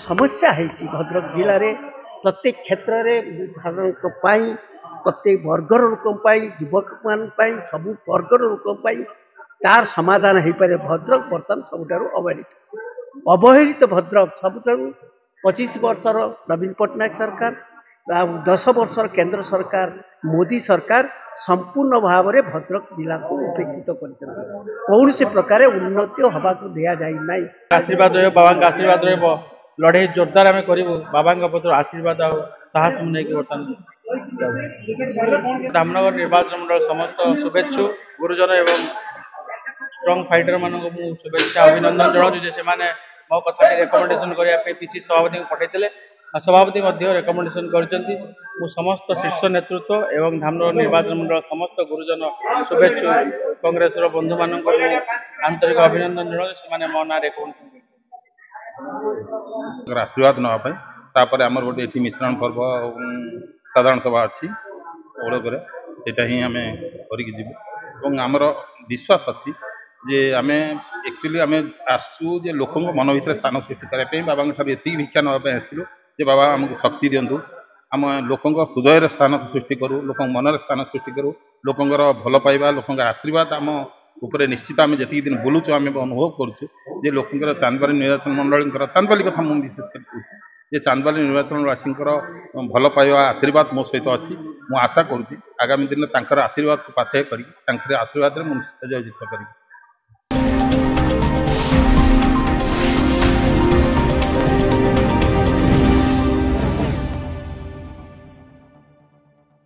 समस्या है भद्रक जिले में प्रत्येक क्षेत्र में साधारण प्रत्येक वर्गर लोक युवक मान सब वर्गर लोक तार समाधान हो पारे भद्रक बर्तमान सबुठ अवहेलित भद्रक सबुठ 25 वर्षर नवीन पट्टनायक सरकार 10 वर्षर केंद्र सरकार मोदी सरकार संपूर्ण भाव में भद्रक जिला को उपेक्षित कर कौन से प्रकार उन्नति हवा को दिया जाए आशीर्वाद रही बाबा का आशीर्वाद रही लड़े जोरदार आम करूँ बाबा पत्र आशीर्वाद आ साहस नहीं बर्तमान धामनगर निर्वाचन मंडल समस्त शुभेच्छु गुरुजन एवं स्ट्रंग फाइटर मान शुभेच्छा अभिनंदन जनाऊँ से मो कथा रेकमेंडेसन करने पीसी सभापति को पठाई सभापति रेकमेंडेसन कर समस्त शीर्ष नेतृत्व एवं धामनगर निर्वाचन मंडल समस्त गुरुजन शुभेच्छु कांग्रेस बंधु मान आंतरिक अभिनंदन जनाऊँ से मो ना रेकमेंडेसन आशीर्वाद नापर आम गोटे ये मिश्रण पर्व साधारण सभा अच्छी ओड़कर सेटा ही आम करमर विश्वास अच्छी जे आम एक्चुअली आम आसू जे लोक मन भर स्थान सृष्टि करने बाबा ये भिक्षा नापी आसलु जे बाबा आमको शक्ति दिंतु आम लोक हृदय स्थान सृष्टि करूँ लोक मन स्थान सृष्टि करूँ लोकर भल पाइबा लोक आशीर्वाद आम उपरे निश्चित आम जी दिन बुलूचु आम अनुभव करुँ लोकंर चांदबाली निर्वाचन मंडल चांदबाली कथा मुझे विशेष कर कहूँ चांदबाली निर्वाचनवासी भल पाइबा आशीर्वाद मो सहित अच्छी मुझे आशा करुँगी आगामी दिन में आशीर्वाद को पाथेय कर आशीर्वाद में निश्चित जयजित करी।